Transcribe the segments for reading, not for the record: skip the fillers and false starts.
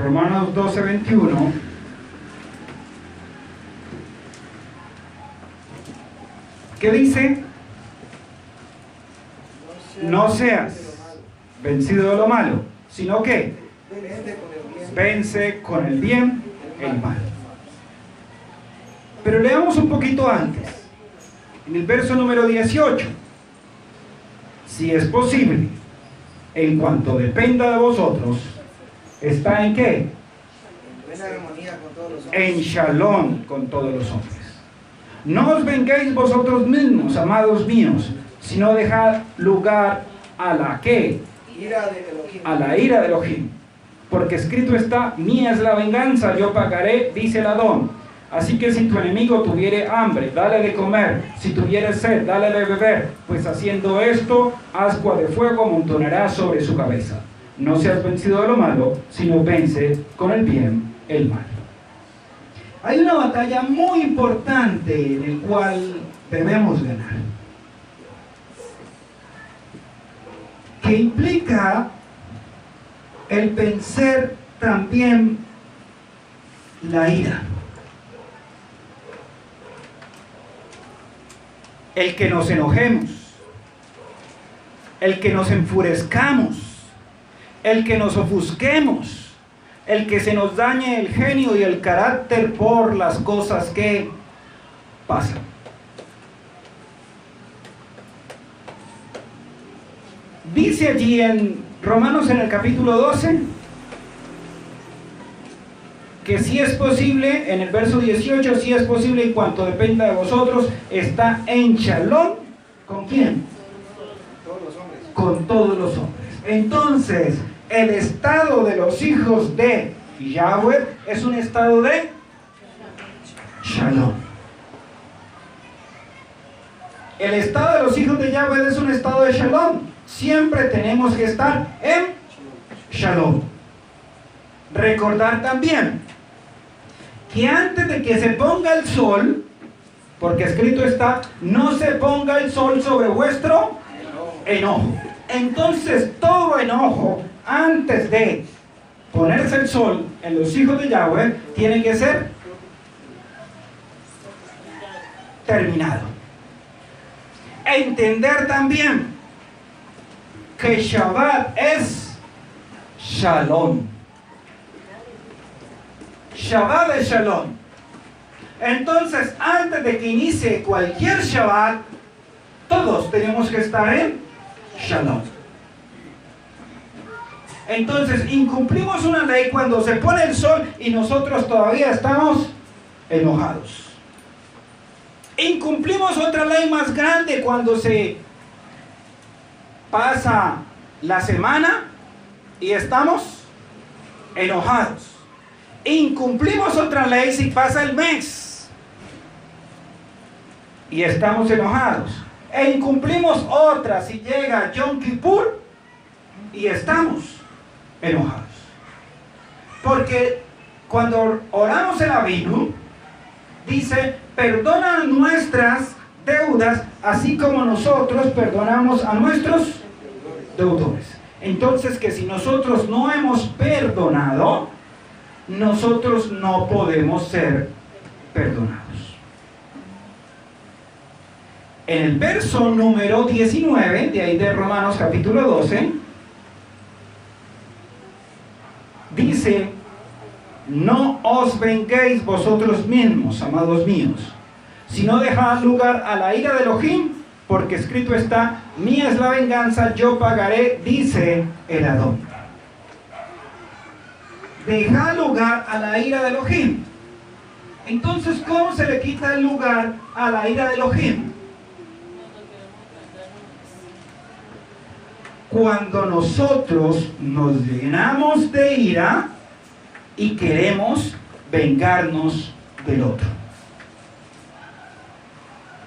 Romanos 12:21. ¿Qué dice? No seas vencido de lo malo, sino que vence con el bien el mal. Pero leamos un poquito antes, en el verso número 18. Si es posible, en cuanto dependa de vosotros, ¿está en qué? En shalom con todos los hombres. No os venguéis vosotros mismos, amados míos, sino dejad lugar a la ¿qué? A la ira de Elohim. Porque escrito está, mía es la venganza, yo pagaré, dice el Adón. Así que si tu enemigo tuviere hambre, dale de comer, si tuviere sed, dale de beber, pues haciendo esto, ascua de fuego amontonará sobre su cabeza. No seas vencido de lo malo, sino vence con el bien el mal. Hay una batalla muy importante en la cual debemos ganar, que implica el vencer también la ira. El que nos enojemos, el que nos enfurezcamos, el que nos ofusquemos, el que se nos dañe el genio y el carácter por las cosas que pasan. Dice allí en Romanos en el capítulo 12 que si es posible, en el verso 18, si es posible en cuanto dependa de vosotros, está en shalom, ¿con quién? Todos los hombres. Con todos los hombres. Entonces, el estado de los hijos de Yahweh es un estado de shalom. El estado de los hijos de Yahweh es un estado de shalom. Siempre tenemos que estar en shalom. Recordar también que antes de que se ponga el sol, porque escrito está, no se ponga el sol sobre vuestro enojo. Entonces todo enojo, antes de ponerse el sol en los hijos de Yahweh, tiene que ser terminado. Entender también que Shabbat es Shalom. Shabbat es Shalom. Entonces, antes de que inicie cualquier Shabbat, todos tenemos que estar en Shalom. Entonces, incumplimos una ley cuando se pone el sol y nosotros todavía estamos enojados. Incumplimos otra ley más grande cuando se pasa la semana y estamos enojados. Incumplimos otra ley si pasa el mes y estamos enojados. E incumplimos otra si llega Yom Kippur y estamos enojados. Porque cuando oramos el Avinu, dice, perdona nuestras deudas, así como nosotros perdonamos a nuestros deudores. Entonces, que si nosotros no hemos perdonado, nosotros no podemos ser perdonados. En el verso número 19, de ahí de Romanos capítulo 12, dice, no os venguéis vosotros mismos, amados míos, sino dejad lugar a la ira de Elohim, porque escrito está, mía es la venganza, yo pagaré, dice el Adón. Dejad lugar a la ira de Elohim. Entonces, ¿cómo se le quita el lugar a la ira de Elohim? Cuando nosotros nos llenamos de ira y queremos vengarnos del otro.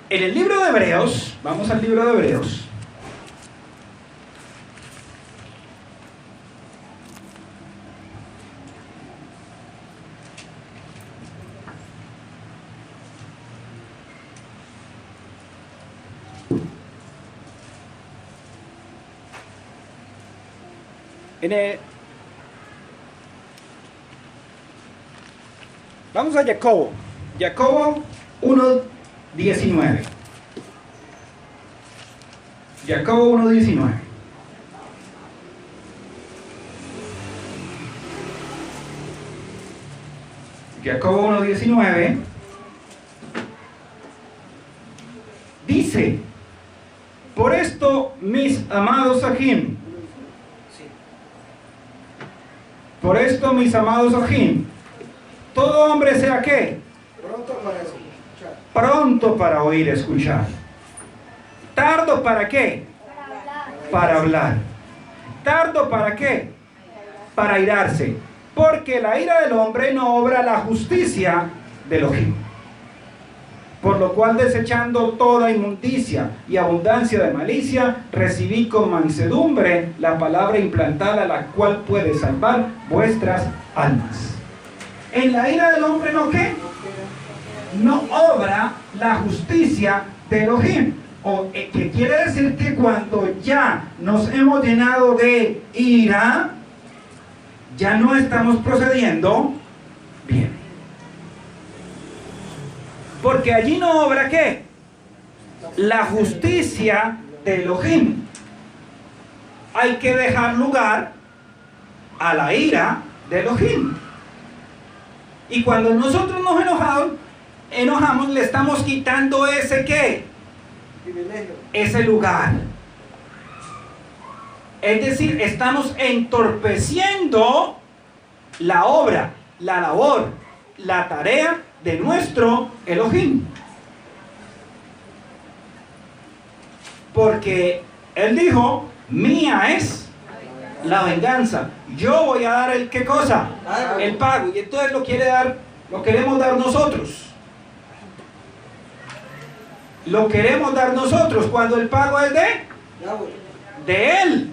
En el libro de Hebreos, vamos al libro de Hebreos. Vamos a Jacobo. Jacobo 1:19. Jacobo 1:19. Jacobo 1:19 dice: por esto, mis amados Ajim, por esto, mis amados Ajim, todo hombre sea ¿qué? Pronto para escuchar. Pronto para oír, escuchar. Tardo para ¿qué? Para hablar. Tardo para ¿qué? Para airarse. Porque la ira del hombre no obra la justicia del Elohim. Por lo cual, desechando toda inmundicia y abundancia de malicia, recibí con mansedumbre la palabra implantada, la cual puede salvar vuestras almas. En la ira del hombre no ¿qué? No obra la justicia de Elohim. O que quiere decir que cuando ya nos hemos llenado de ira, ya no estamos procediendo bien. Porque allí no obra ¿qué? La justicia de Elohim. Hay que dejar lugar a la ira de Elohim. Y cuando nosotros nos enojamos, le estamos quitando ese ¿qué? Ese lugar. Es decir, estamos entorpeciendo la obra, la labor, la tarea de nuestro Elohim. Porque Él dijo, mía es la venganza. Yo voy a dar el ¿qué cosa? El pago. Y entonces lo queremos dar nosotros. Lo queremos dar nosotros cuando el pago es de Él.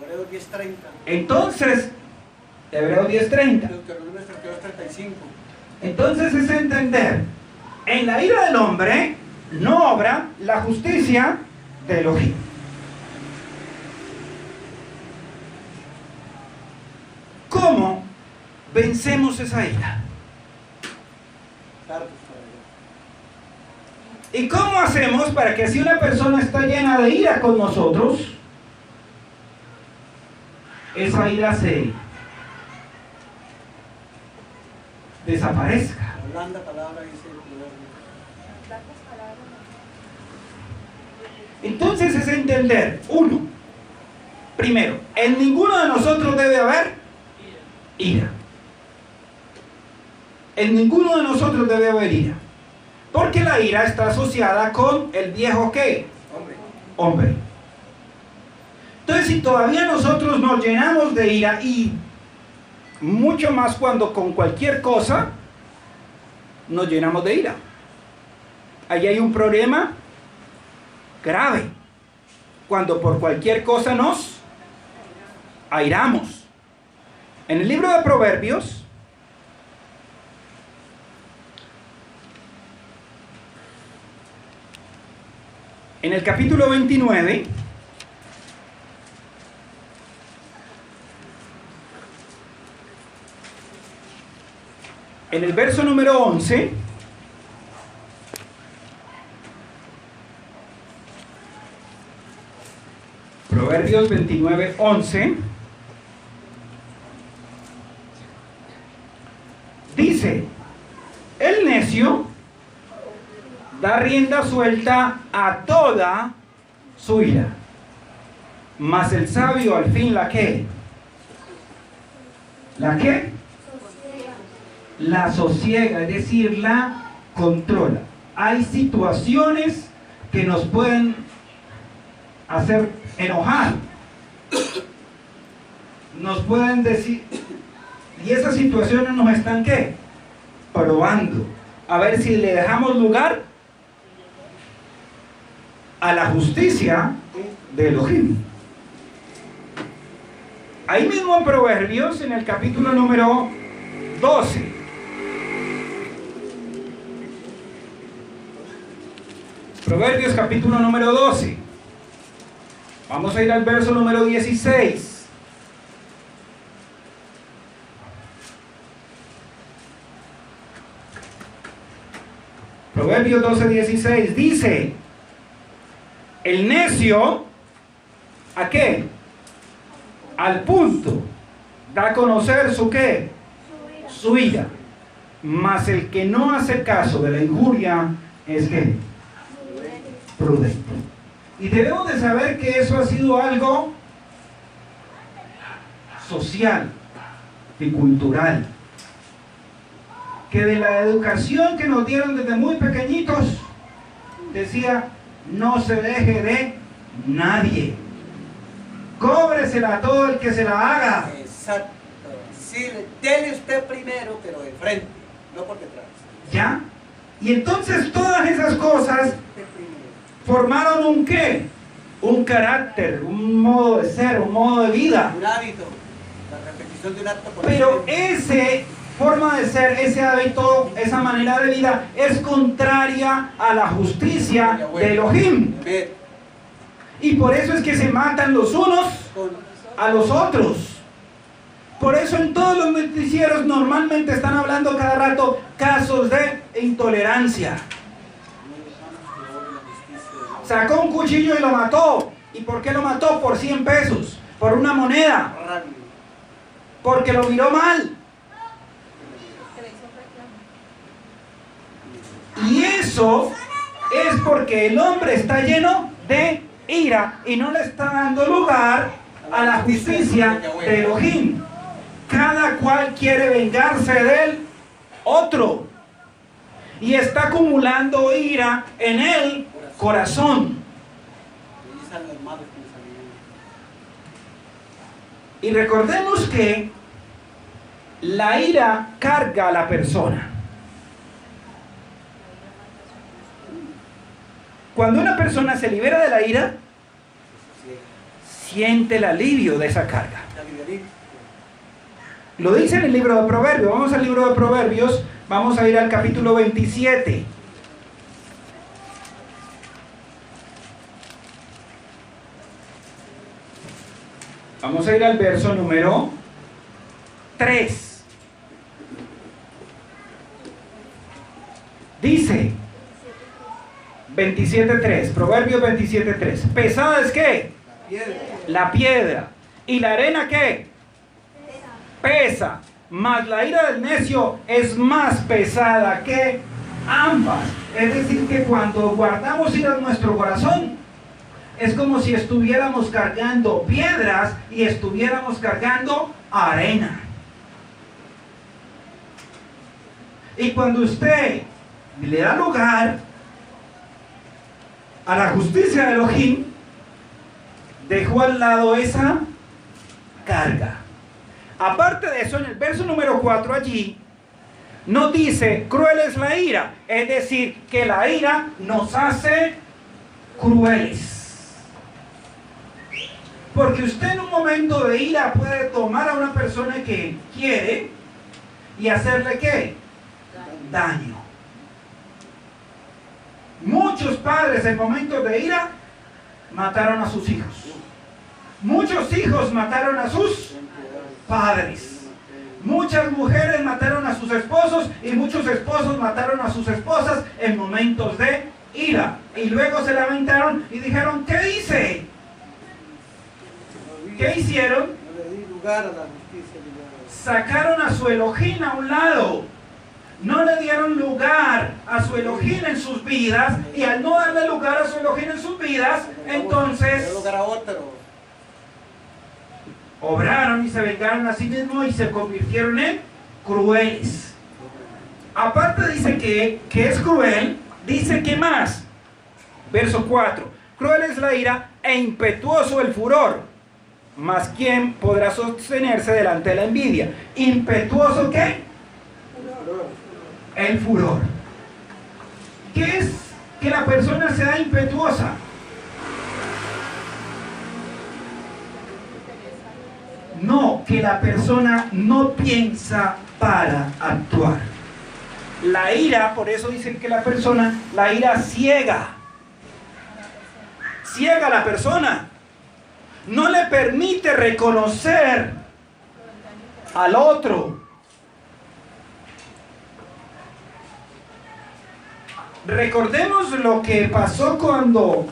Hebreos 10:30. Entonces, Hebreos 10:30. Entonces es entender, en la ira del hombre no obra la justicia de Elohim. ¿Cómo vencemos esa ira? ¿Y cómo hacemos para que si una persona está llena de ira con nosotros, esa ira se desaparezca? Entonces es entender, primero, en ninguno de nosotros debe haber ira. En ninguno de nosotros debe haber ira. Porque la ira está asociada con el viejo ¿qué? Hombre. Entonces, si todavía nosotros nos llenamos de ira, y mucho más cuando con cualquier cosa nos llenamos de ira, ahí hay un problema grave. Cuando por cualquier cosa nos airamos. En el libro de Proverbios, en el capítulo 29, en el verso número 11, Proverbios 29:11, dice: el necio da rienda suelta a toda su ira, mas el sabio al fin ¿la qué? ¿La qué? La sosiega, es decir, la controla. Hay situaciones que nos pueden hacer enojar, nos pueden decir, y esas situaciones nos están ¿qué? Probando, a ver si le dejamos lugar a la justicia de Elohim. Ahí mismo en Proverbios, en el capítulo número 12, Proverbios capítulo número 12, vamos a ir al verso número 16. Proverbios 12:16 dice, el necio, ¿a qué? Al punto, da a conocer su qué, su ira, mas el que no hace caso de la injuria es que prudente. Y debemos de saber que eso ha sido algo social y cultural, que de la educación que nos dieron desde muy pequeñitos decía, no se deje de nadie, cóbresela a todo el que se la haga. Exacto. Sí, dele usted primero, pero de frente, no por detrás. ¿Ya? Y entonces todas esas cosas formaron un qué, un carácter, un modo de ser, un modo de vida. Un hábito, la repetición de un acto. Pero ese forma de ser, ese hábito, esa manera de vida es contraria a la justicia de Elohim. Y por eso es que se matan los unos a los otros. Por eso en todos los noticieros normalmente están hablando cada rato casos de intolerancia. Sacó un cuchillo y lo mató. ¿Y por qué lo mató? Por 100 pesos, por una moneda. Porque lo miró mal. Y eso es porque el hombre está lleno de ira y no le está dando lugar a la justicia de Elohim. Cada cual quiere vengarse del otro y está acumulando ira en el corazón. Y recordemos que la ira carga a la persona. Cuando una persona se libera de la ira, siente el alivio de esa carga. Lo dice en el libro de Proverbios. Vamos al libro de Proverbios, vamos a ir al capítulo 27. Vamos a ir al verso número 3. Dice 27:3, Proverbios 27:3. ¿Pesada es qué? La piedra. ¿Y la arena qué? Pesa, mas la ira del necio es más pesada que ambas. Es decir, que cuando guardamos ira en nuestro corazón, es como si estuviéramos cargando piedras y estuviéramos cargando arena. Y cuando usted le da lugar a la justicia de Elohim, dejó al lado esa carga. Aparte de eso, en el verso número 4 allí, nos dice, cruel es la ira. Es decir, que la ira nos hace crueles. Porque usted en un momento de ira puede tomar a una persona que quiere y hacerle ¿qué? Daño. Muchos padres en momentos de ira mataron a sus hijos. Muchos hijos mataron a sus padres. Muchas mujeres mataron a sus esposos y muchos esposos mataron a sus esposas en momentos de ira. Y luego se lamentaron y dijeron, ¿qué hice? ¿Qué hicieron? No le di lugar a la justicia. Sacaron a su Elohim a un lado. No le dieron lugar a su Elohim en sus vidas. Y al no darle lugar a su Elohim en sus vidas, entonces obraron y se vengaron a sí mismos y se convirtieron en crueles. Aparte dice que es cruel, dice que más. Verso 4. Cruel es la ira e impetuoso el furor. Mas ¿quién podrá sostenerse delante de la envidia? ¿Impetuoso qué? El furor. ¿Qué es que la persona sea impetuosa? No, que la persona no piensa para actuar. La ira, por eso dicen que la ira ciega. Ciega a la persona. No le permite reconocer al otro. recordemos lo que pasó cuando,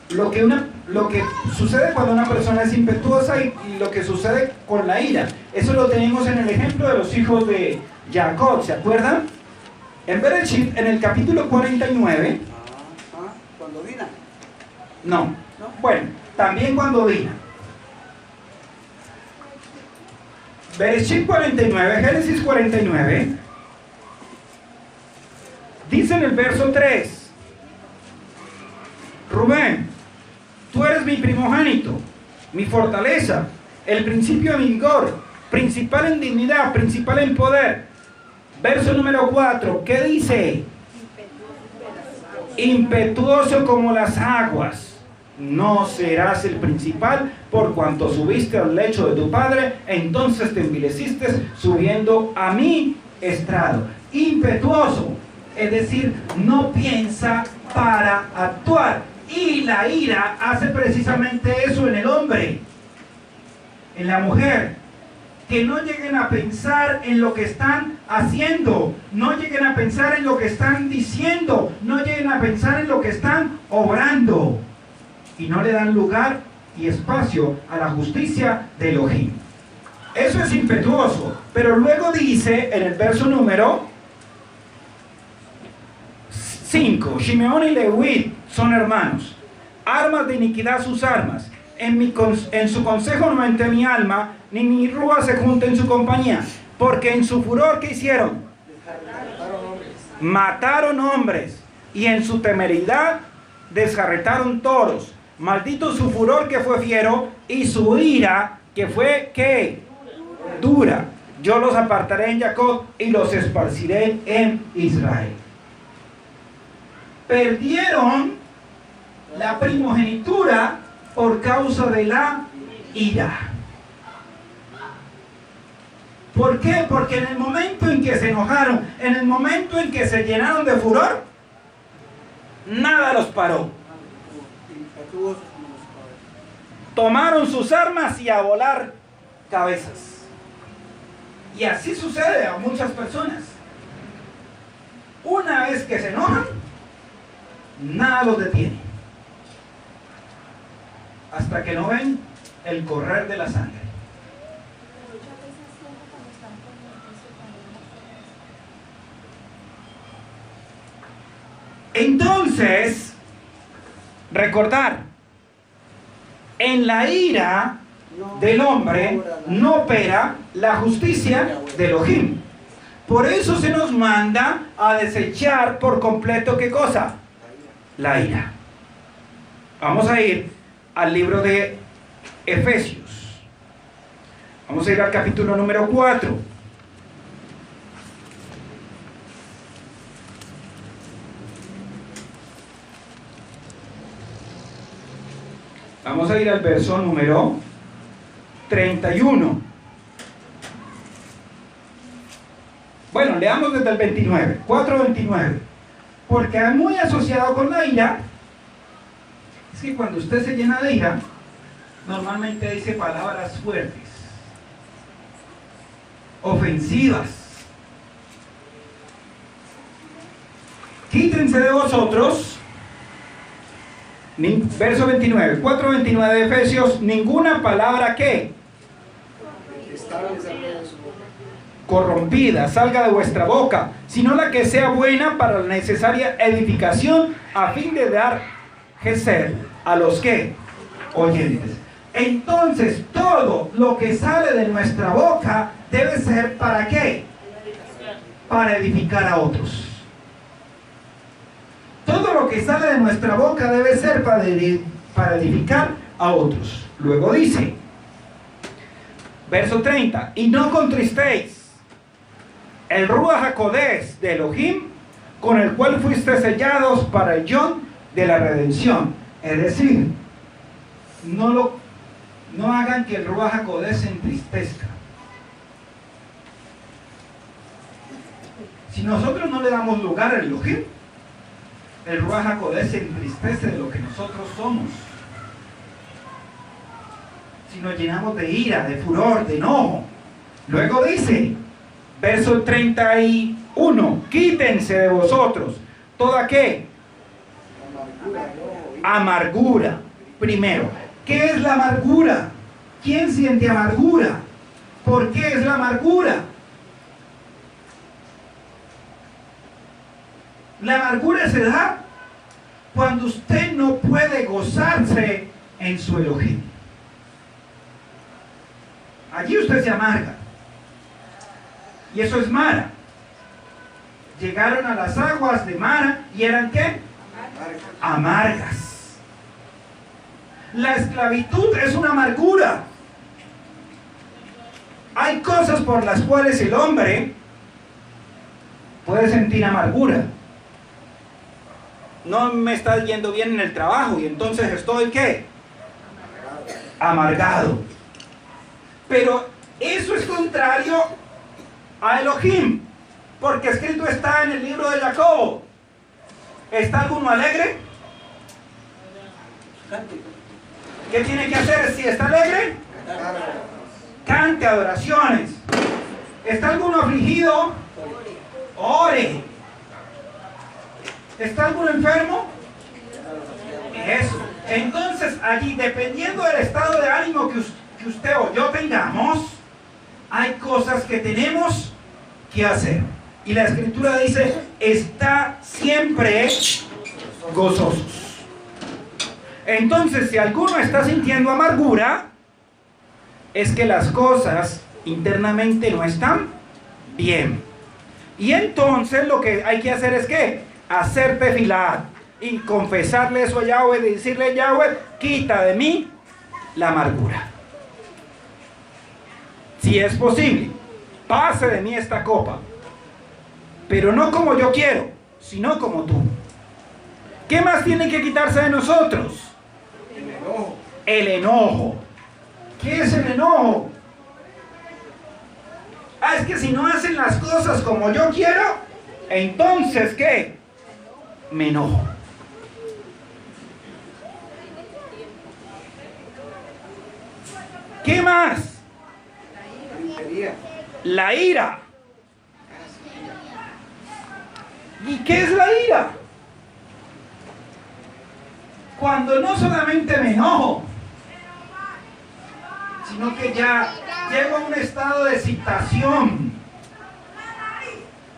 lo que sucede cuando una persona es impetuosa y lo que sucede con la ira. Eso lo tenemos en el ejemplo de los hijos de Jacob, ¿se acuerdan? En Bereshit, en el capítulo 49. ¿Cuando Dina? No. Bueno, también cuando Dina. Bereshit 49, Génesis 49. Dice en el verso 3: Rubén, tú eres mi primogénito, mi fortaleza, el principio de mi vigor, principal en dignidad, principal en poder. Verso número 4, ¿qué dice? Impetuoso como las aguas. No serás el principal, por cuanto subiste al lecho de tu padre, entonces te envileciste subiendo a mi estrado. Impetuoso, es decir, no piensa para actuar. Y la ira hace precisamente eso en el hombre, en la mujer. Que no lleguen a pensar en lo que están haciendo, no lleguen a pensar en lo que están diciendo, no lleguen a pensar en lo que están obrando, y no le dan lugar y espacio a la justicia de Elohim. Eso es impetuoso. Pero luego dice en el verso número 5: Shimeón y Leví son hermanos, armas de iniquidad sus armas. En su consejo no entré mi alma, ni mi rúa se junta en su compañía. Porque en su furor, ¿qué hicieron? Mataron hombres. Y en su temeridad desjarretaron toros. Maldito su furor, que fue fiero, y su ira, que fue, ¿qué? Dura. Yo los apartaré en Jacob y los esparciré en Israel. Perdieron la primogenitura por causa de la ira. ¿Por qué? Porque en el momento en que se enojaron, en el momento en que se llenaron de furor, nada los paró. Tomaron sus armas y a volar cabezas. Y así sucede a muchas personas. Una vez que se enojan, nada los detiene. Hasta que no ven el correr de la sangre. Entonces, recordar, en la ira del hombre no opera la justicia de Elohim. Por eso se nos manda a desechar por completo, ¿qué cosa? La ira. Vamos a ir al libro de Efesios. Vamos a ir al capítulo número 4. Vamos a ir al verso número 31. Bueno, leamos desde el 29, 4:29. Porque muy asociado con la ira, es que cuando usted se llena de ira, normalmente dice palabras fuertes, ofensivas. Quítense de vosotros, verso 29, 4:29 de Efesios, ninguna palabra que corrompida salga de vuestra boca, sino la que sea buena para la necesaria edificación, a fin de dar gesed a los que oyentes. Entonces, todo lo que sale de nuestra boca debe ser ¿para qué? Para edificar a otros. Todo lo que sale de nuestra boca debe ser para edificar a otros. Luego dice, verso 30, y no contristéis el Ruach HaKodesh de Elohim, con el cual fuiste sellados para el Yom de la redención. Es decir, no hagan que el Ruach HaKodesh se entristezca. Si nosotros no le damos lugar al Elohim, el Ruach HaKodesh se entristece de lo que nosotros somos. Si nos llenamos de ira, de furor, de enojo. Luego dice, verso 31, 1. Quítense de vosotros toda ¿qué? Amargura. Primero, ¿qué es la amargura? ¿Quién siente amargura? ¿Por qué es la amargura? La amargura se da cuando usted no puede gozarse en su Elohim. Allí usted se amarga. Y eso es Mara. Llegaron a las aguas de Mara y eran ¿qué? Amargas. La esclavitud es una amargura. Hay cosas por las cuales el hombre puede sentir amargura. No me está yendo bien en el trabajo y entonces estoy ¿qué? Amargado. Pero eso es contrario a Elohim, porque escrito está en el libro de Jacobo. ¿Está alguno alegre? ¿Qué tiene que hacer si está alegre? Cante adoraciones. ¿Está alguno afligido? Ore. ¿Está alguno enfermo? Eso. Entonces allí, dependiendo del estado de ánimo que usted o yo tengamos, hay cosas que tenemos que hacer. Y la escritura dice, está siempre gozosos. Entonces, si alguno está sintiendo amargura, es que las cosas internamente no están bien. Y entonces lo que hay que hacer es ¿qué? Hacer tefilá y confesarle eso a Yahweh, decirle: Yahweh, quita de mí la amargura. Si es posible, pase de mí esta copa, pero no como yo quiero, sino como tú. ¿Qué más tiene que quitarse de nosotros? El enojo. El enojo. ¿Qué es el enojo? Es que si no hacen las cosas como yo quiero, entonces ¿qué? Me enojo. ¿Qué más? La ira. ¿Y qué es la ira? Cuando no solamente me enojo, sino que ya llego a un estado de excitación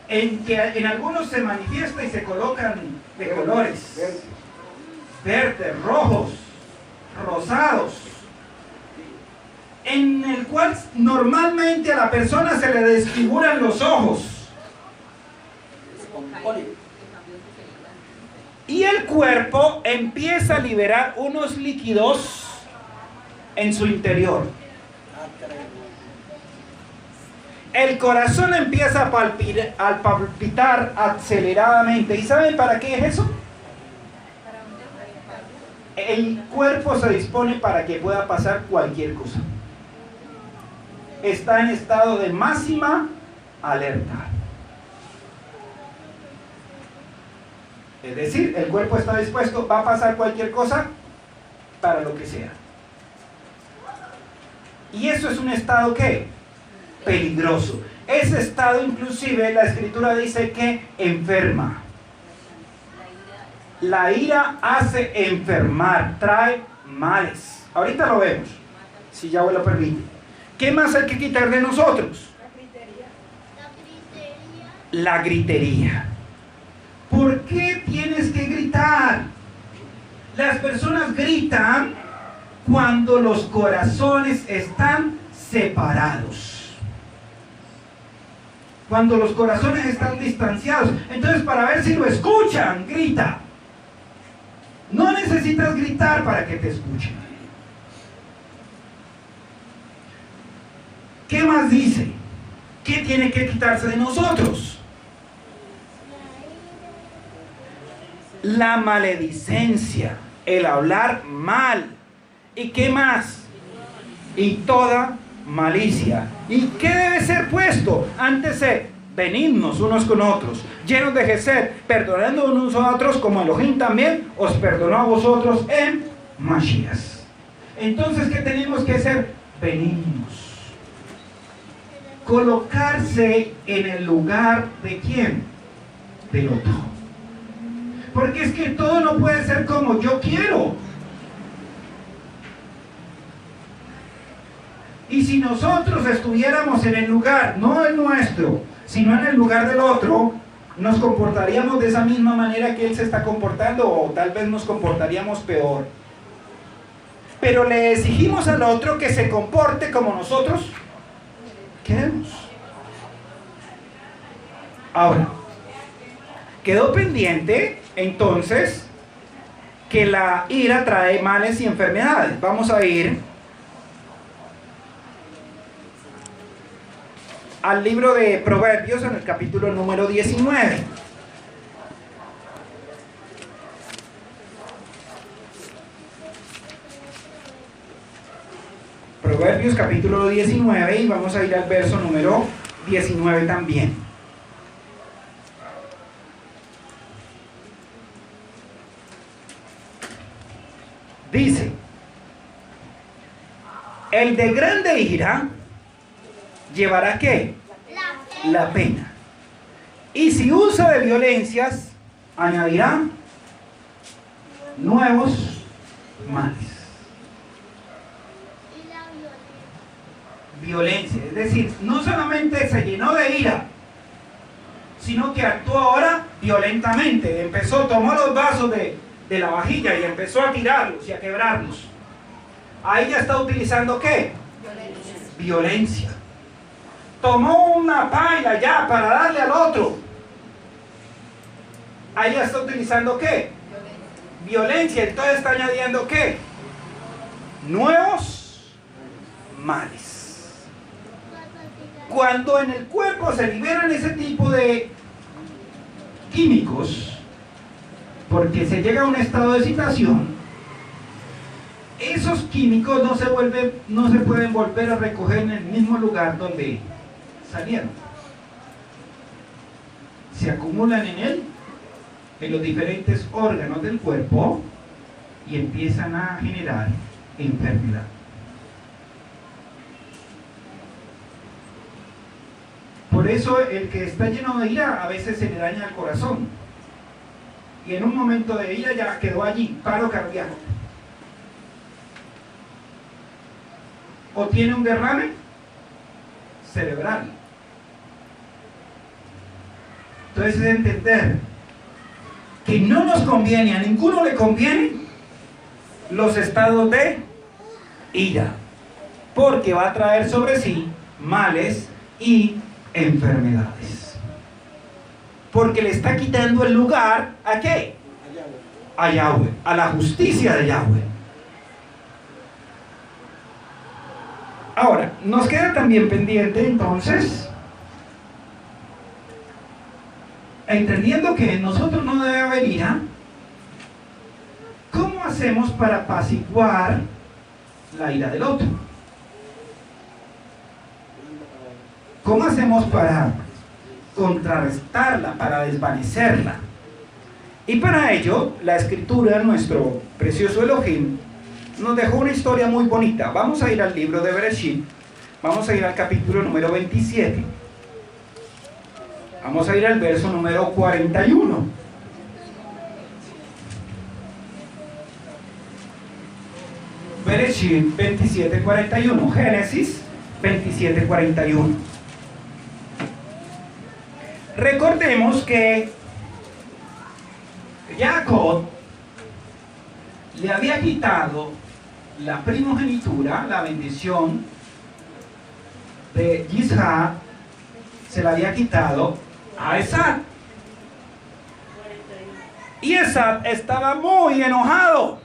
en que en algunos se manifiesta y se colocan de colores verdes, rojos, rosados, en el cual normalmente a la persona se le desfiguran los ojos y el cuerpo empieza a liberar unos líquidos en su interior. El corazón empieza a palpitar aceleradamente. ¿Y saben para qué es eso? El cuerpo se dispone para que pueda pasar cualquier cosa. Está en estado de máxima alerta. Es decir, el cuerpo está dispuesto, va a pasar cualquier cosa para lo que sea. Y eso es un estado ¿qué? Peligroso. Ese estado inclusive la escritura dice que enferma. La ira hace enfermar, trae males. Ahorita lo vemos, si Yahweh lo permite. ¿Qué más hay que quitar de nosotros? La gritería. ¿Por qué tienes que gritar? Las personas gritan cuando los corazones están separados, cuando los corazones están distanciados. Entonces, para ver si lo escuchan, grita. No necesitas gritar para que te escuchen. ¿Qué más dice? ¿Qué tiene que quitarse de nosotros? La maledicencia, el hablar mal. ¿Y qué más? Y toda malicia. ¿Y qué debe ser puesto? Antes de benignos unos con otros, llenos de gesed, perdonando unos a otros, como Elohim también os perdonó a vosotros en Mashiach. Entonces, ¿qué tenemos que ser? Benignos. colocarse en el lugar de ¿quién? Del otro. Porque es que todo no puede ser como yo quiero. Y si nosotros estuviéramos en el lugar, no el nuestro, sino en el lugar del otro, nos comportaríamos de esa misma manera que él se está comportando, o tal vez nos comportaríamos peor. Pero le exigimos al otro que se comporte como nosotros queremos. Ahora, quedó pendiente entonces que la ira trae males y enfermedades. Vamos a ir al libro de Proverbios en el capítulo número 19. Proverbios capítulo 19 y vamos a ir al verso número 19 también. Dice: el de grande ira llevará ¿qué? La pena. Y si usa de violencias, añadirá nuevos males. Violencia, es decir, no solamente se llenó de ira, sino que actuó ahora violentamente. Tomó los vasos de la vajilla y empezó a tirarlos y a quebrarlos. Ahí ya está utilizando ¿qué? Violencia. Tomó una paila ya para darle al otro. Ahí ya está utilizando ¿qué? Violencia. Entonces está añadiendo ¿qué? Nuevos males. Cuando en el cuerpo se liberan ese tipo de químicos, porque se llega a un estado de excitación, esos químicos no se pueden volver a recoger en el mismo lugar donde salieron. Se acumulan en él, en los diferentes órganos del cuerpo, y empiezan a generar enfermedad. Por eso el que está lleno de ira a veces se le daña el corazón. Y en un momento de ira ya quedó allí, paro cardíaco. O tiene un derrame cerebral. Entonces es entender que no nos conviene, a ninguno le conviene los estados de ira, porque va a traer sobre sí males y enfermedades. Porque le está quitando el lugar ¿a qué? A Yahweh, a la justicia de Yahweh. Ahora, nos queda también pendiente entonces, entendiendo que en nosotros no debe haber ira, ¿cómo hacemos para apaciguar la ira del otro? ¿Cómo hacemos para contrarrestarla, para desvanecerla? Y para ello, la escritura, nuestro precioso Elohim, nos dejó una historia muy bonita. Vamos a ir al libro de Bereshit, vamos a ir al capítulo número 27. Vamos a ir al verso número 41. Bereshit 27:41, Génesis 27:41. Recordemos que Jacob le había quitado la primogenitura, la bendición de Isaac, se la había quitado a Esau. Y Esau estaba muy enojado.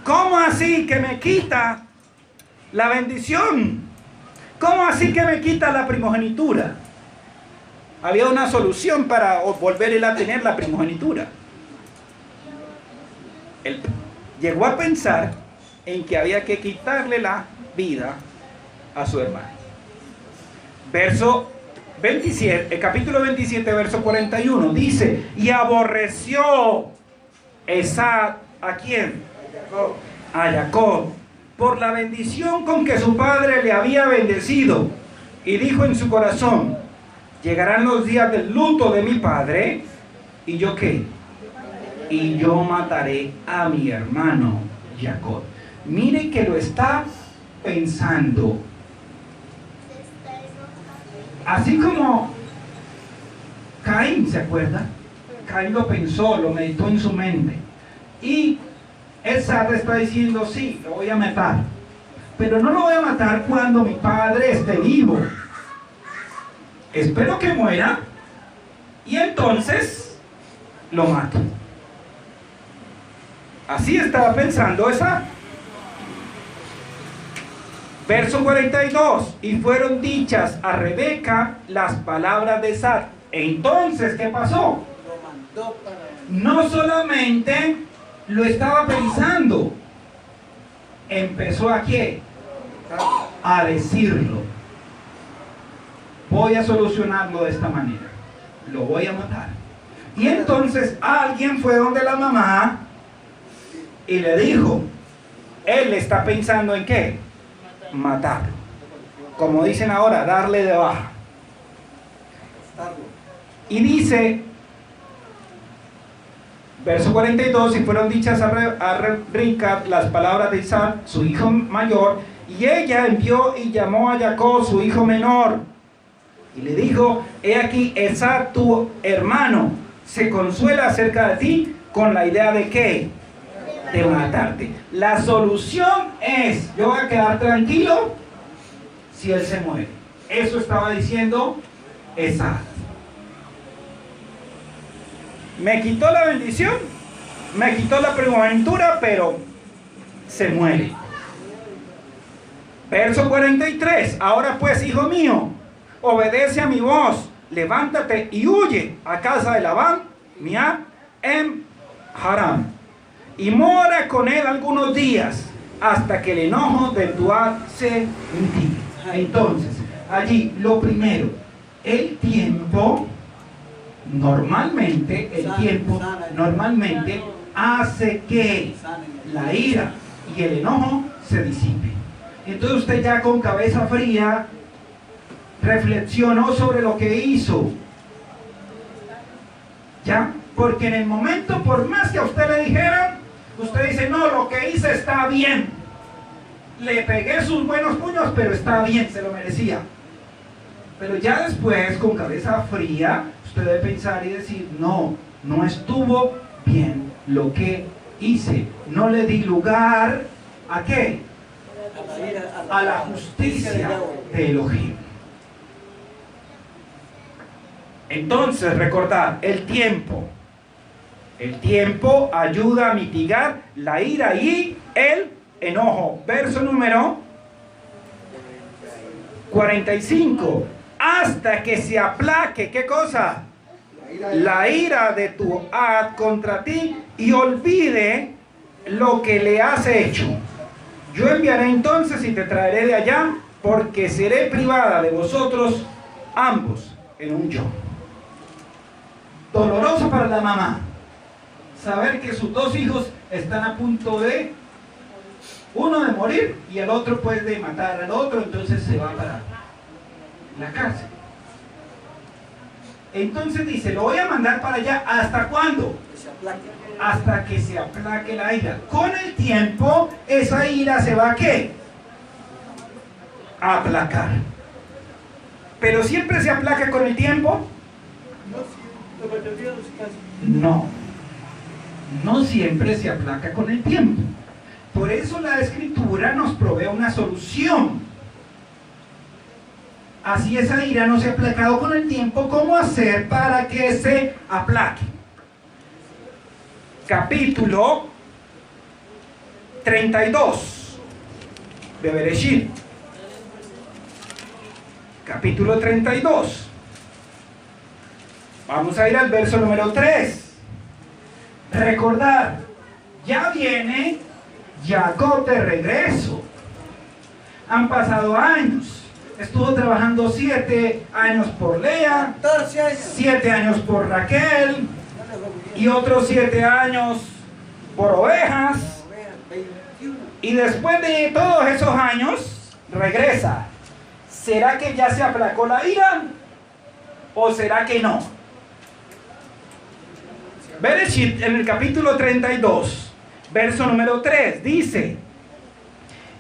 ¿Cómo así que me quita la bendición? ¿Cómo así que me quita la primogenitura? Había una solución para volver él a tener la primogenitura. Él llegó a pensar en que había que quitarle la vida a su hermano. Verso 27, capítulo 27, verso 41, dice: y aborreció Esau, ¿a quién? A Jacob, por la bendición con que su padre le había bendecido, y dijo en su corazón: llegarán los días del luto de mi padre, ¿y yo qué? Y yo mataré a mi hermano Jacob. Mire que lo está pensando. Así como Caín, ¿se acuerda? Caín lo pensó, lo meditó en su mente. Y Esad está diciendo: sí, lo voy a matar. Pero no lo voy a matar cuando mi padre esté vivo. Espero que muera y entonces lo mato. Así estaba pensando Esad. Verso 42. Y fueron dichas a Rebeca las palabras de Esad. Entonces, ¿qué pasó? No solamente lo estaba pensando, empezó ¿a qué? A decirlo. Voy a solucionarlo de esta manera. Lo voy a matar. Y entonces alguien fue donde la mamá y le dijo: él está pensando en ¿qué? Matarlo. Como dicen ahora, darle de baja. Y dice, verso 42, y fueron dichas a Rebeca las palabras de Isaac, su hijo mayor, y ella envió y llamó a Jacob, su hijo menor, y le dijo: he aquí, Esad, tu hermano, se consuela acerca de ti con la idea de ¿qué? De matarte. La solución es: yo voy a quedar tranquilo si él se muere. Eso estaba diciendo Esad. Me quitó la bendición, me quitó la primogenitura, pero se muere. Verso 43. Ahora pues, hijo mío, obedece a mi voz, levántate y huye a casa de Labán, Miá, en Harán, y mora con él algunos días, hasta que el enojo de Tuad se mitigue. Entonces, allí lo primero, el tiempo normalmente hace que la ira y el enojo se disipen. Entonces usted ya con cabeza fría reflexionó sobre lo que hizo. ¿Ya? Porque en el momento, por más que a usted le dijeran, usted dice: no, lo que hice está bien. Le pegué sus buenos puños, pero está bien, se lo merecía. Pero ya después, con cabeza fría, usted debe pensar y decir: no, no estuvo bien lo que hice. No le di lugar ¿a qué? A la justicia de Elohim. Entonces, recordad, el tiempo ayuda a mitigar la ira y el enojo. Verso número 45. Hasta que se aplaque, ¿qué cosa? La ira de tu Ad contra ti, y olvide lo que le has hecho. Yo enviaré entonces y te traeré de allá, porque seré privada de vosotros ambos en un yo. Doloroso para la mamá saber que sus dos hijos están a punto de, uno de morir y el otro pues de matar al otro. Entonces se va para la cárcel. Entonces dice: lo voy a mandar para allá. ¿Hasta cuándo? Hasta que se aplaque la ira. Con el tiempo esa ira se va ¿a qué? A aplacar. ¿Pero siempre se aplaca con el tiempo? No siempre se aplaca con el tiempo. Por eso la Escritura nos provee una solución. Así esa ira no se ha aplacado con el tiempo, ¿cómo hacer para que se aplaque? Capítulo 32 de Bereshit. Capítulo 32. Vamos a ir al verso número 3. Recordar, ya viene Jacob de regreso. Han pasado años. Estuvo trabajando 7 años por Lea, 7 años por Raquel, y otros 7 años por ovejas. Y después de todos esos años, regresa. ¿Será que ya se aplacó la ira? ¿O será que no? Bereshit, en el capítulo 32, verso número 3, dice: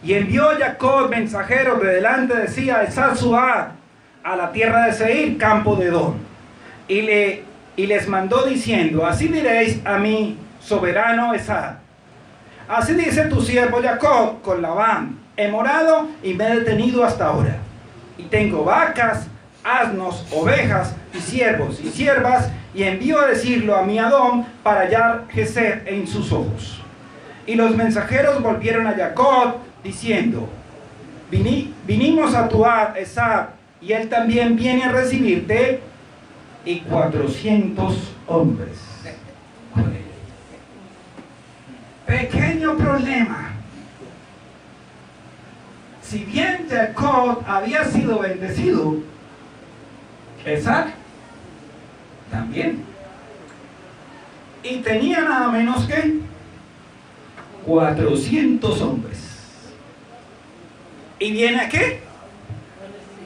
y envió Jacob mensajeros de delante de sí a Esar-Suad, a la tierra de Seir, campo de Edom. Y les mandó diciendo: así diréis a mi soberano Esar: así dice tu siervo Jacob con Labán: he morado y me he detenido hasta ahora. Y tengo vacas, asnos, ovejas, y siervos y siervas, y envío a decirlo a mi Adón para hallar Geser en sus ojos. Y los mensajeros volvieron a Jacob, diciendo: vinimos a tu Esar, y él también viene a recibirte, y 400 hombres. Pequeño problema. Si bien Jacob había sido bendecido, Esar también. Y tenía nada menos que 400 hombres. ¿Y viene a qué?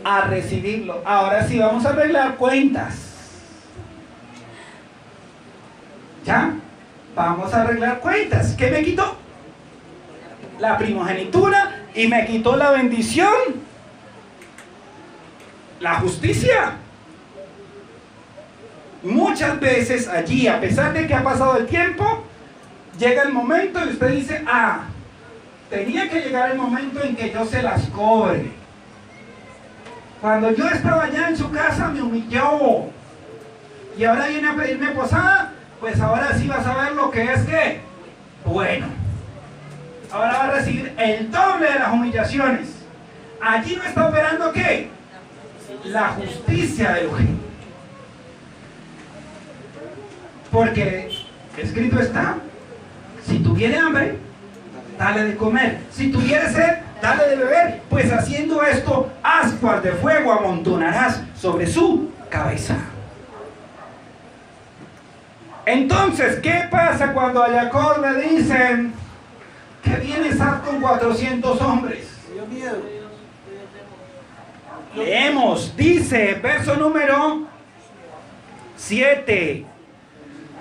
A recibirlo. Ahora sí vamos a arreglar cuentas. ¿Ya? Vamos a arreglar cuentas. ¿Qué me quitó? La primogenitura, y me quitó la bendición, la justicia. Muchas veces allí, a pesar de que ha pasado el tiempo, llega el momento y usted dice: ah, tenía que llegar el momento en que yo se las cobre. Cuando yo estaba allá en su casa me humilló, y ahora viene a pedirme posada. Pues ahora sí vas a ver lo que es que bueno. Ahora va a recibir el doble de las humillaciones. Allí no está operando ¿qué? La justicia de Elohim. Porque escrito está: si tuviere hambre, dale de comer; si tuviere sed, dale de beber; pues haciendo esto, ascuas de fuego amontonarás sobre su cabeza. Entonces, ¿qué pasa cuando a Jacob le dicen que viene Esar con 400 hombres? Leemos, dice, verso número 7: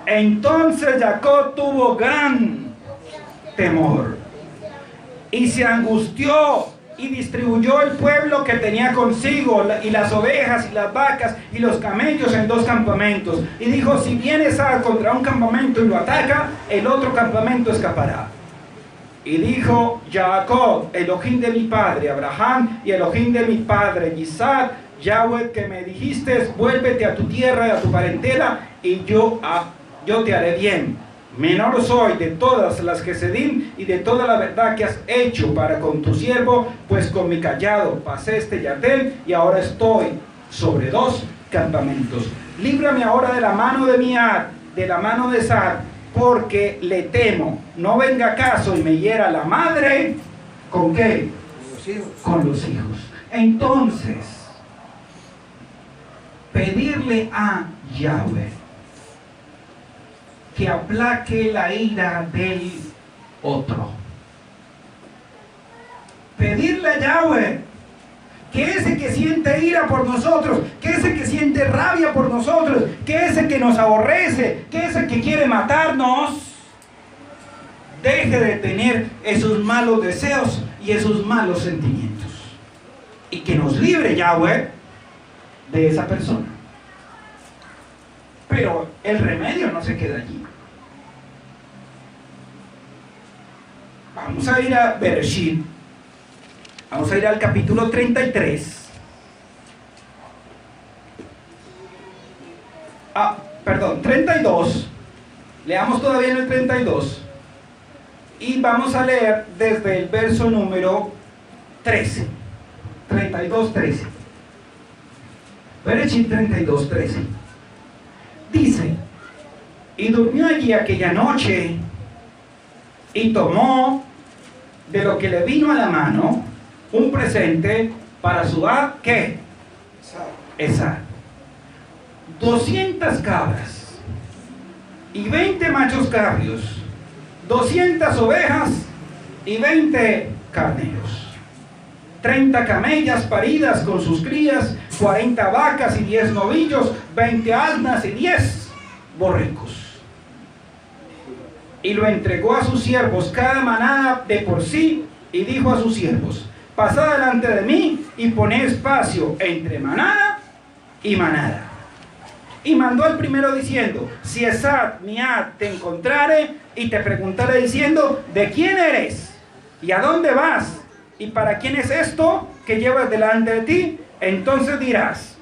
entonces Jacob tuvo gran temor y se angustió, y distribuyó el pueblo que tenía consigo, y las ovejas y las vacas y los camellos, en 2 campamentos. Y dijo: si viene Esar contra un campamento y lo ataca, el otro campamento escapará. Y dijo Jacob: Elohim de mi padre Abraham y Elohim de mi padre Isaac, Yahweh que me dijiste: vuélvete a tu tierra y a tu parentela, y yo te haré bien. Menor soy de todas las Gesedim y de toda la verdad que has hecho para con tu siervo, pues con mi callado pasé este Yardén, y ahora estoy sobre 2 campamentos. Líbrame ahora de la mano de Miar, de la mano de Esar, porque le temo, no venga acaso y me hiera la madre. ¿Con qué? Con los hijos. Entonces, pedirle a Yahweh que aplaque la ira del otro. Pedirle a Yahweh que ese que siente ira por nosotros, que ese que siente rabia por nosotros, que ese que nos aborrece, que ese que quiere matarnos, deje de tener esos malos deseos y esos malos sentimientos, y que nos libre Yahweh de esa persona. Pero el remedio no se queda allí. Vamos a ir a Bereshit. Vamos a ir al capítulo 33. Perdón, 32. Leamos todavía en el 32. Y vamos a leer desde el verso número 13. 32, 13. Bereshit 32, 13. Dice: y durmió allí aquella noche, y tomó de lo que le vino a la mano un presente para su ¿qué? Esar. 200 cabras y 20 machos cabríos, 200 ovejas y 20 carneros, 30 camellas paridas con sus crías, 40 vacas y 10 novillos, 20 asnas y 10 borregos. Y lo entregó a sus siervos, cada manada de por sí, y dijo a sus siervos: pasad delante de mí y poned espacio entre manada y manada. Y mandó al primero diciendo: si Esad, Miad, te encontrare y te preguntare diciendo: ¿de quién eres? ¿Y a dónde vas? ¿Y para quién es esto que llevas delante de ti? Entonces dirás: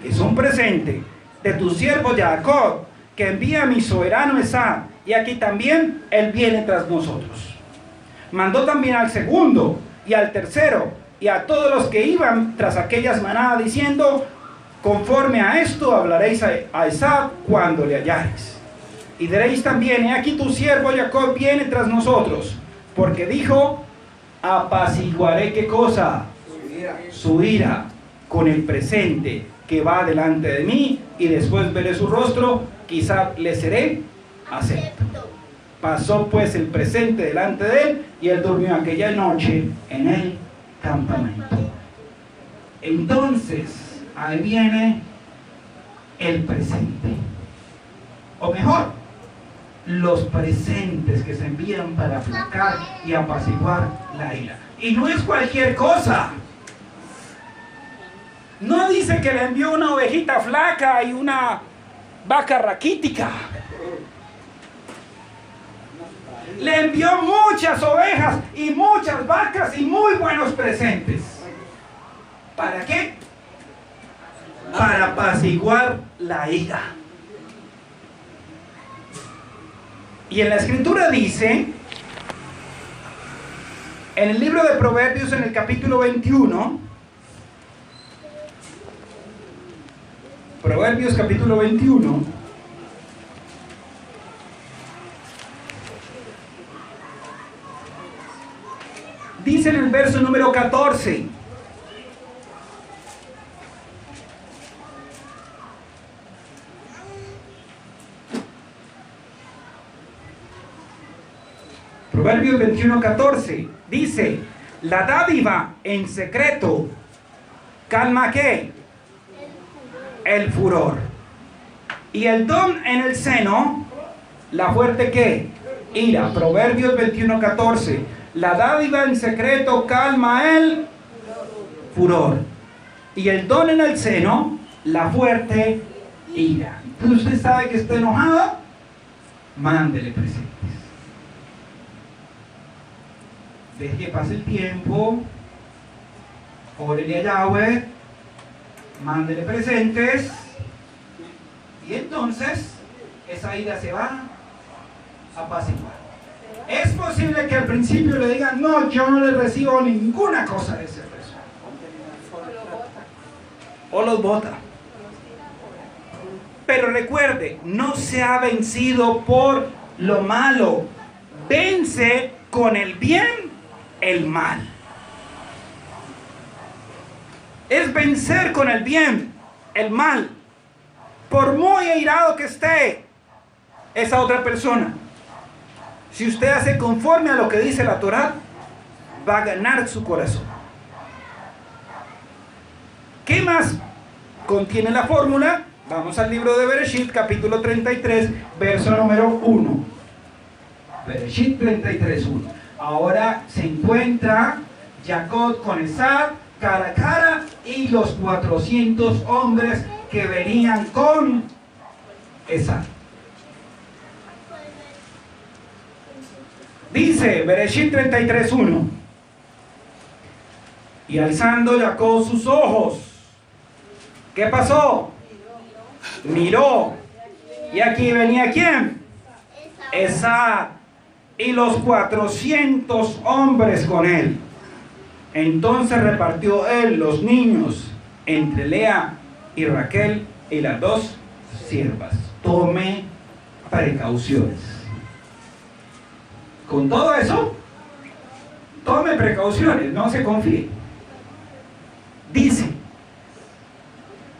es un presente de tu siervo Jacob, que envía a mi soberano Esad, y aquí también él viene tras nosotros. Mandó también al segundo y al tercero y a todos los que iban tras aquellas manadas diciendo: conforme a esto hablaréis a Esad cuando le hallareis. Y diréis también: he aquí tu siervo Jacob viene tras nosotros, porque dijo: apaciguaré, ¿qué cosa? Su ira con el presente que va delante de mí, y después veré su rostro, quizá le seré acepto. Pasó pues el presente delante de él, y él durmió aquella noche en el campamento. Entonces, ahí viene el presente, o mejor, los presentes que se envían para aplacar y apaciguar la ira. Y no es cualquier cosa. No dice que le envió una ovejita flaca y una vaca raquítica. Le envió muchas ovejas y muchas vacas y muy buenos presentes. ¿Para qué? Para apaciguar la ira. Y en la escritura dice, en el libro de Proverbios, en el capítulo 21, Proverbios capítulo 21, dice en el verso número 14: Proverbios 21:14 dice: la dádiva en secreto calma ¿qué? El furor. Y el don en el seno, la fuerte ¿qué? Ira. Proverbios 21:14. La dádiva en secreto calma el furor. Y el don en el seno, la fuerte ira. Entonces usted sabe que está enojado, mándele presentes. Deje que pase el tiempo, órele a Yahweh, mándele presentes, y entonces esa ira se va a apaciguar. Es posible que al principio le digan: no, yo no le recibo ninguna cosa de ese persona, o los bota. Pero recuerde, no se ha vencido por lo malo, vence con el bien el mal. Es vencer con el bien el mal. Por muy airado que esté esa otra persona, si usted hace conforme a lo que dice la Torá, va a ganar su corazón. ¿Qué más contiene la fórmula? Vamos al libro de Bereshit, capítulo 33, verso número 1. Bereshit 33:1. Ahora se encuentra Jacob con Esad cara a cara, y los 400 hombres que venían con Esad. Dice Bereshit 33:1: y alzando Jacob sus ojos, ¿qué pasó? Miró, y aquí venía ¿quién? Esad, y los 400 hombres con él. Entonces repartió él los niños entre Lea y Raquel y las dos siervas. Tome precauciones. Con todo eso, tome precauciones, no se confíe. Dice: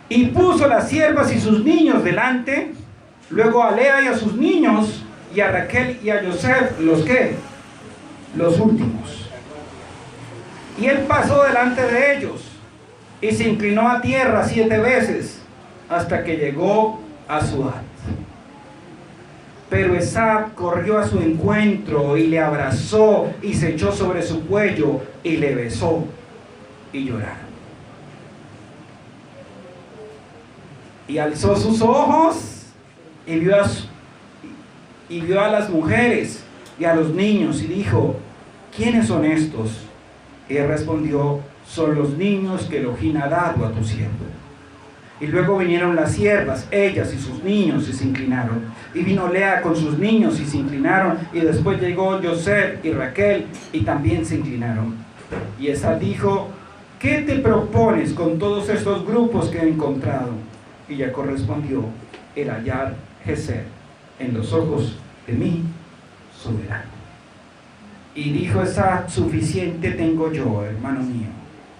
y puso las siervas y sus niños delante, luego a Lea y a sus niños, y a Raquel y a Yosef, los que los últimos. Y él pasó delante de ellos y se inclinó a tierra 7 veces hasta que llegó a Suat. Pero Esab corrió a su encuentro y le abrazó y se echó sobre su cuello y le besó y lloraron. Y alzó sus ojos y vio a las mujeres y a los niños y dijo: ¿quiénes son estos? Y él respondió: son los niños que Elohim ha dado a tu siervo. Y luego vinieron las siervas, ellas y sus niños, y se inclinaron. Y vino Lea con sus niños y se inclinaron. Y después llegó Yosef y Raquel y también se inclinaron. Y Esab dijo: ¿qué te propones con todos estos grupos que he encontrado? Y Jacob respondió: el hallar Geser en los ojos de mi soberano. Y dijo Esab: suficiente tengo yo, hermano mío,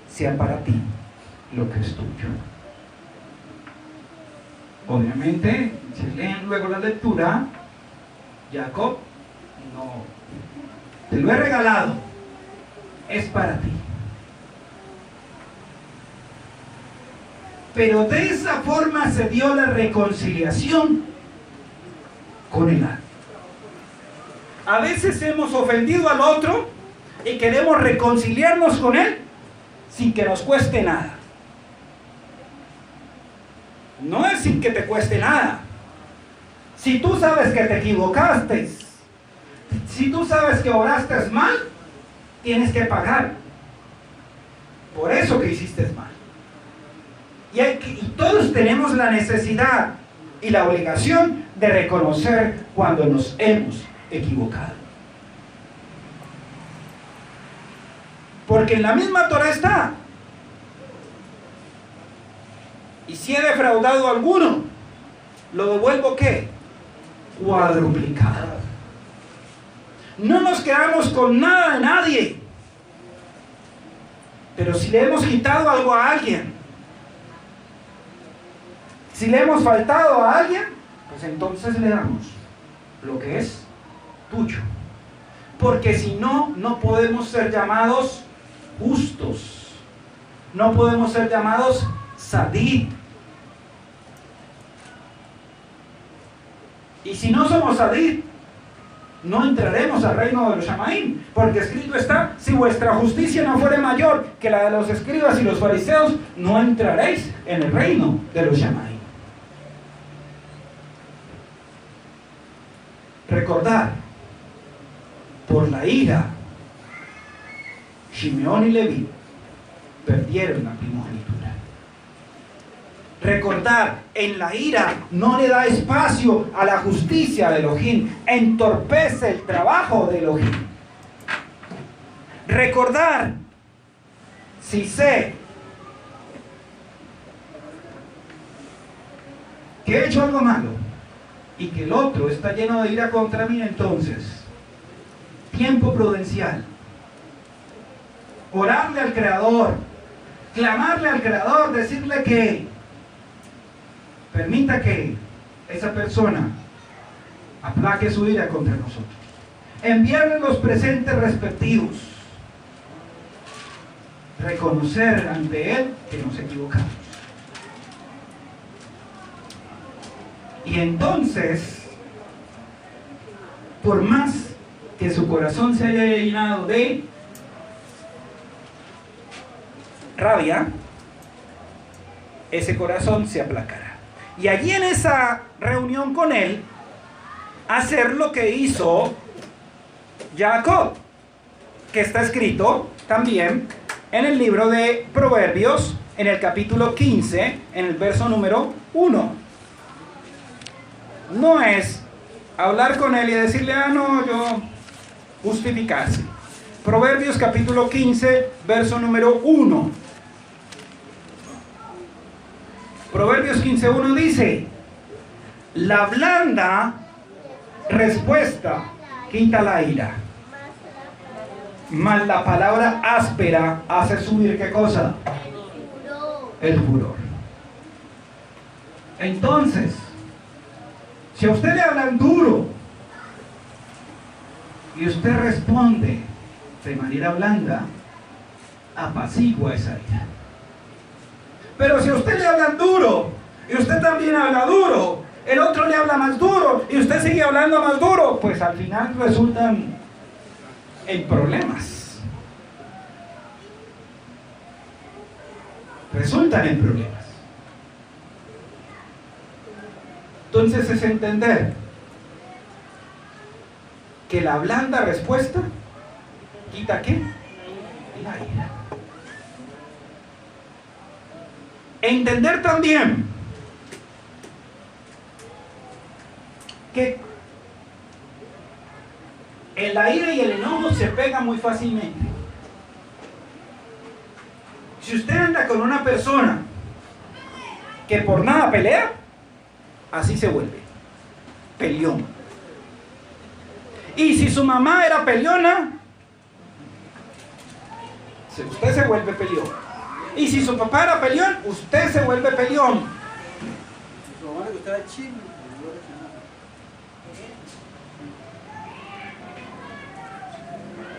sea para ti lo que es tuyo. Obviamente, si leen luego la lectura, Jacob: no, te lo he regalado, es para ti. Pero de esa forma se dio la reconciliación con el alma. A veces hemos ofendido al otro y queremos reconciliarnos con él sin que nos cueste nada. No es sin que te cueste nada. Si tú sabes que te equivocaste, si tú sabes que oraste mal, tienes que pagar por eso que hiciste mal. Y todos tenemos la necesidad y la obligación de reconocer cuando nos hemos equivocado. Porque en la misma Torah está: y si he defraudado a alguno, lo devuelvo ¿qué? Cuadruplicado. No nos quedamos con nada de nadie. Pero si le hemos quitado algo a alguien, si le hemos faltado a alguien, pues entonces le damos lo que es tuyo. Porque si no, no podemos ser llamados justos. No podemos ser llamados sadid. Y si no somos sadid, no entraremos al reino de los Shamaim. Porque escrito está: si vuestra justicia no fuere mayor que la de los escribas y los fariseos, no entraréis en el reino de los Shamaim. Recordar, por la ira, Shimeón y Leví perdieron la primogenitura. Recordar, en la ira no le da espacio a la justicia de Elohim, entorpece el trabajo de Elohim. Recordar, si sé que he hecho algo malo y que el otro está lleno de ira contra mí, entonces, tiempo prudencial, orarle al Creador, clamarle al Creador, decirle que permita que esa persona aplaque su ira contra nosotros, enviarle los presentes respectivos, reconocer ante Él que nos equivocamos. Y entonces, por más que su corazón se haya llenado de rabia, ese corazón se aplacará. Y allí en esa reunión con él, hacer lo que hizo Jacob, que está escrito también en el libro de Proverbios, en el capítulo 15, en el verso número 1. No es hablar con él y decirle: ah, no, yo justificarse. Proverbios capítulo 15, verso número 1. Proverbios 15:1 dice: la blanda respuesta quita la ira, mas la palabra áspera hace subir ¿qué cosa? El furor. Entonces, si a usted le hablan duro y usted responde de manera blanda, apacigua esa ira. Pero si a usted le hablan duro, y usted también habla duro, el otro le habla más duro, y usted sigue hablando más duro, pues al final resultan en problemas. Resultan en problemas. Entonces es entender que la blanda respuesta quita ¿qué? La ira. Entender también que la ira y el enojo se pegan muy fácilmente. Si usted anda con una persona que por nada pelea, así se vuelve peleón. Y si su mamá era peleona, usted se vuelve peleón. Y si su papá era peleón, usted se vuelve peleón. Su mamá le gustaba el chisme.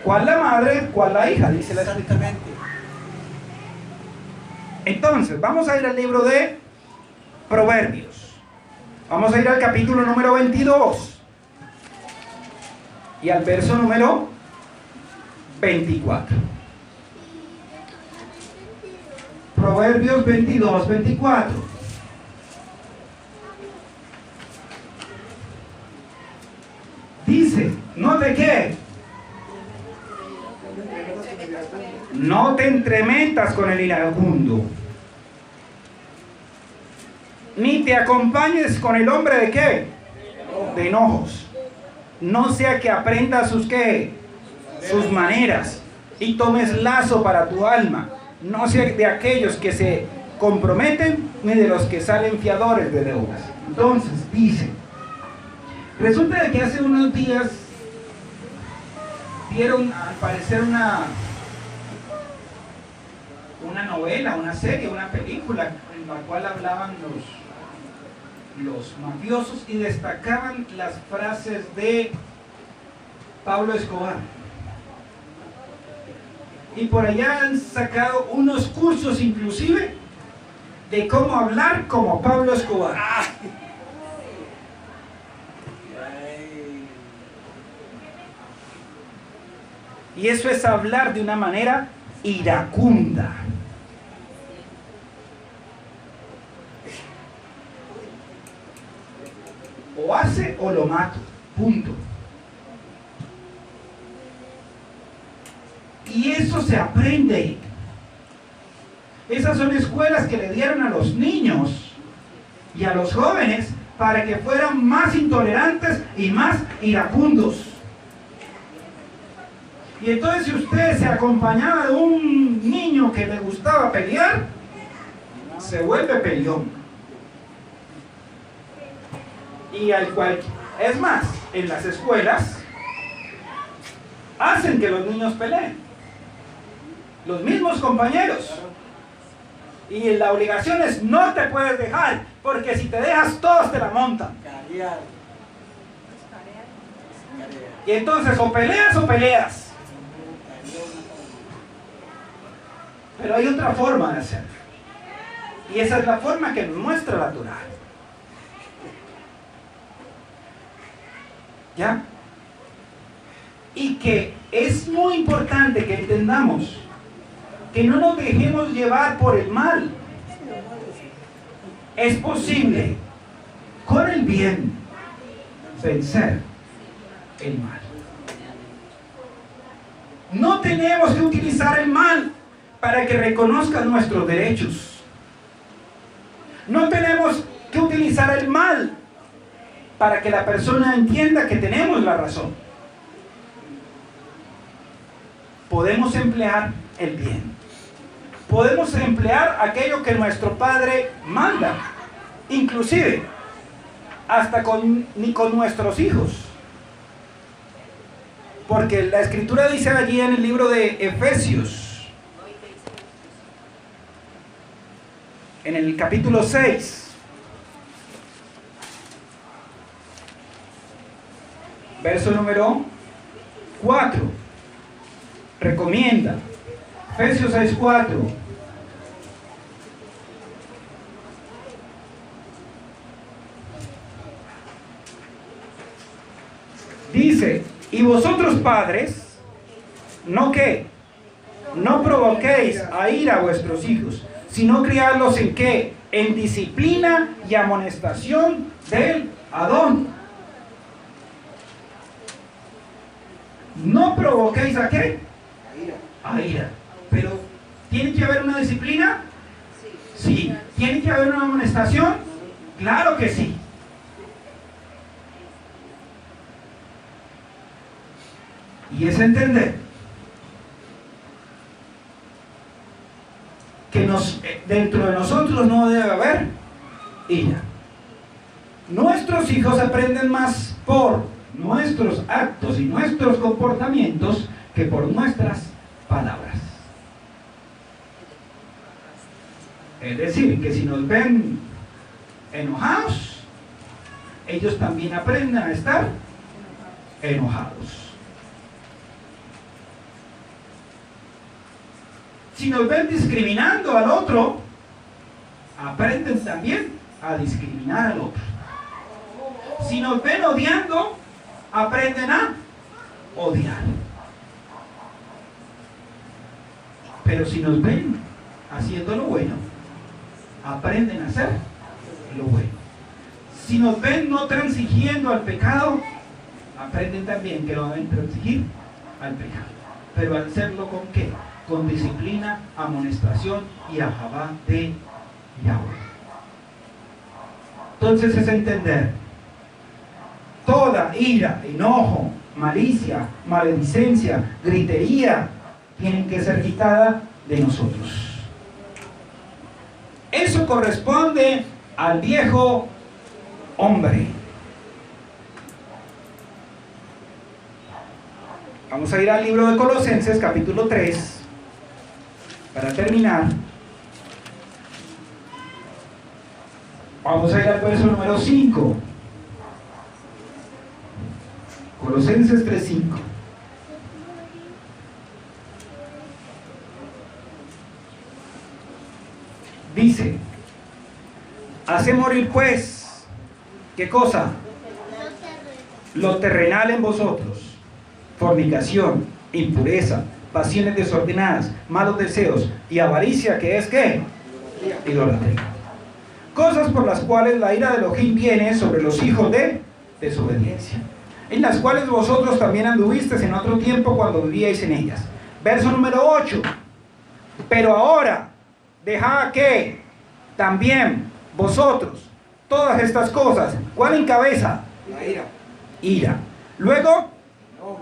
¿Cuál la madre? ¿Cuál la hija? Dice la Escritura. Exactamente. Entonces, vamos a ir al libro de Proverbios. Vamos a ir al capítulo número 22 y al verso número 24. Proverbios 22, 24. Dice, ¿note qué? No te entremetas con el iracundo, ni te acompañes con el hombre de ¿qué? De enojos. No sea que aprendas sus ¿qué? Sus maneras y tomes lazo para tu alma. No sea de aquellos que se comprometen, ni de los que salen fiadores de deudas. Entonces, dice, resulta de que hace unos días vieron al parecer una novela, una serie, una película en la cual hablaban los mafiosos y destacaban las frases de Pablo Escobar. Y por allá han sacado unos cursos inclusive de cómo hablar como Pablo Escobar. Y eso es hablar de una manera iracunda. O hace o lo mato, punto. Y eso se aprende. Esas son escuelas que le dieron a los niños y a los jóvenes para que fueran más intolerantes y más iracundos. Y entonces si usted se acompañaba de un niño que le gustaba pelear, se vuelve peleón. Y al cual, es más, en las escuelas hacen que los niños peleen. Los mismos compañeros. Y la obligación es no te puedes dejar, porque si te dejas todos te la montan. Y entonces o peleas o peleas. Pero hay otra forma de hacerlo. Y esa es la forma que nos muestra la Torá. ¿Ya? Y que es muy importante que entendamos que no nos dejemos llevar por el mal. Es posible con el bien vencer el mal. No tenemos que utilizar el mal para que reconozcan nuestros derechos. No tenemos que utilizar el mal para que la persona entienda que tenemos la razón. Podemos emplear el bien. Podemos emplear aquello que nuestro Padre manda, inclusive hasta ni con nuestros hijos. Porque la Escritura dice allí en el libro de Efesios, en el capítulo 6, verso número 4, recomienda. Efesios 6:4. Dice, y vosotros padres, ¿no qué? No provoquéis a ira a vuestros hijos, sino criadlos en qué? En disciplina y amonestación del Adón. No provoquéis a qué? A ira. Pero, ¿tiene que haber una disciplina? Sí. ¿Tiene que haber una amonestación? Claro que sí. Y es entender que dentro de nosotros no debe haber ira. Nuestros hijos aprenden más por nuestros actos y nuestros comportamientos que por nuestras palabras. Es decir, que si nos ven enojados, ellos también aprenden a estar enojados. Si nos ven discriminando al otro, aprenden también a discriminar al otro. Si nos ven odiando, aprenden a odiar. Pero si nos ven haciendo lo bueno, aprenden a hacer lo bueno. Si nos ven no transigiendo al pecado, aprenden también que no deben transigir al pecado. Pero al hacerlo ¿con qué? Con disciplina, amonestación y ajabá de Yahweh. Entonces es entender, toda ira, enojo, malicia, maledicencia, gritería, tienen que ser quitada de nosotros. Eso corresponde al viejo hombre. Vamos a ir al libro de Colosenses, capítulo 3. Para terminar, vamos a ir al verso número 5. Colosenses 3:5. Dice, hace morir pues, ¿qué cosa? Lo terrenal en vosotros, fornicación, impureza, pasiones desordenadas, malos deseos y avaricia, que es ¿qué? Idolatría. Cosas por las cuales la ira de Elohim viene sobre los hijos de desobediencia, en las cuales vosotros también anduvisteis en otro tiempo cuando vivíais en ellas. Verso número 8. Pero ahora, dejad que también vosotros todas estas cosas, ¿cuál encabeza? La ira. Ira. Luego,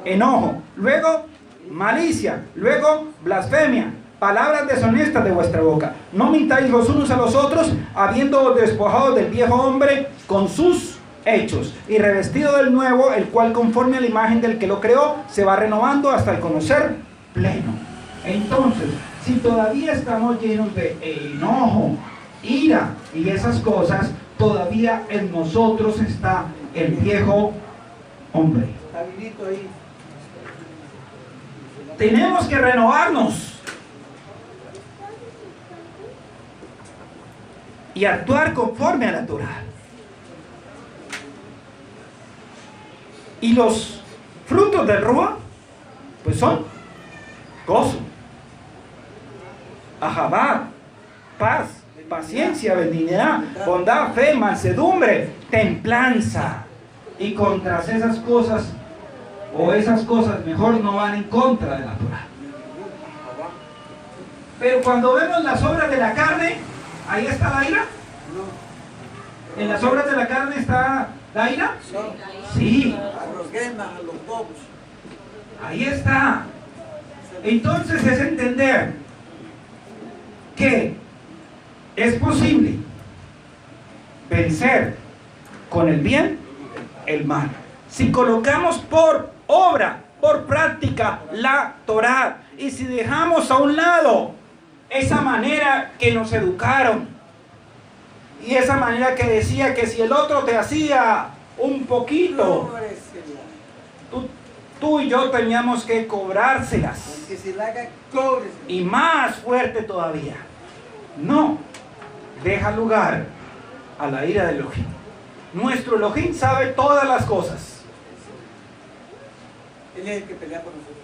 enojo. Luego, malicia, luego blasfemia, palabras deshonestas de vuestra boca. No mintáis los unos a los otros, habiendo despojado del viejo hombre con sus hechos y revestido del nuevo, el cual conforme a la imagen del que lo creó se va renovando hasta el conocer pleno. Entonces, si todavía estamos llenos de enojo, ira y esas cosas, todavía en nosotros está el viejo hombre. Está vivito ahí. Tenemos que renovarnos y actuar conforme a la Torá. Y los frutos del Ruach, pues son gozo, ahabá, paz, paciencia, benignidad, bondad, fe, mansedumbre, templanza. Y contra esas cosas, o esas cosas mejor no van en contra de la Torá. Pero cuando vemos las obras de la carne, ¿ahí está la ira? ¿En las obras de la carne está la ira? Sí. A los gemas, a los bobos. Ahí está. Entonces es entender que es posible vencer con el bien el mal. Si colocamos por obra, por práctica, la Torá, y si dejamos a un lado esa manera que nos educaron, y esa manera que decía que si el otro te hacía un poquito, tú tú y yo teníamos que cobrárselas. Porque si la haga, cóbrese. Y más fuerte todavía. No, deja lugar a la ira de Elohim. Nuestro Elohim sabe todas las cosas. Él es el que pelea por nosotros.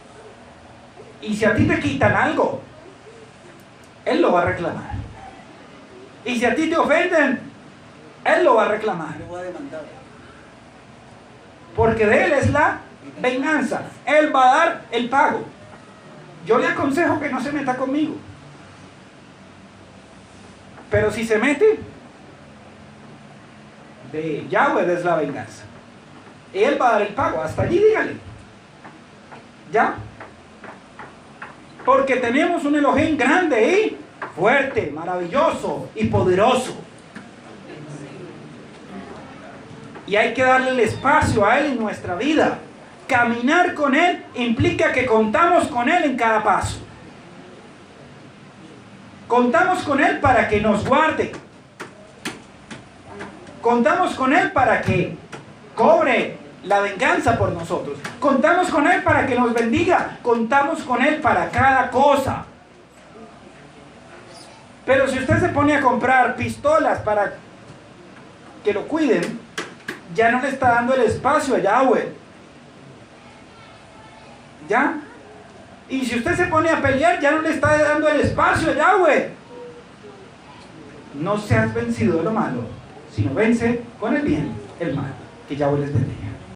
Y si a ti te quitan algo, Él lo va a reclamar. Y si a ti te ofenden, Él lo va a reclamar. Lo va a demandar. Porque de Él es la venganza. Él va a dar el pago. Yo le aconsejo que no se meta conmigo. Pero si se mete, de Yahweh es la venganza. Él va a dar el pago. Hasta allí dígale. ¿Ya? Porque tenemos un Elohim grande y fuerte, maravilloso y poderoso. Y hay que darle el espacio a Él en nuestra vida. Caminar con Él implica que contamos con Él en cada paso. Contamos con Él para que nos guarde. Contamos con Él para que cobre la venganza por nosotros. Contamos con Él para que nos bendiga. Contamos con Él para cada cosa. Pero si usted se pone a comprar pistolas para que lo cuiden, ya no le está dando el espacio a Yahweh. ¿Ya? Y si usted se pone a pelear, ya no le está dando el espacio a Yahweh. No seas vencido de lo malo, sino vence con el bien el mal. Que Yahweh les bendiga.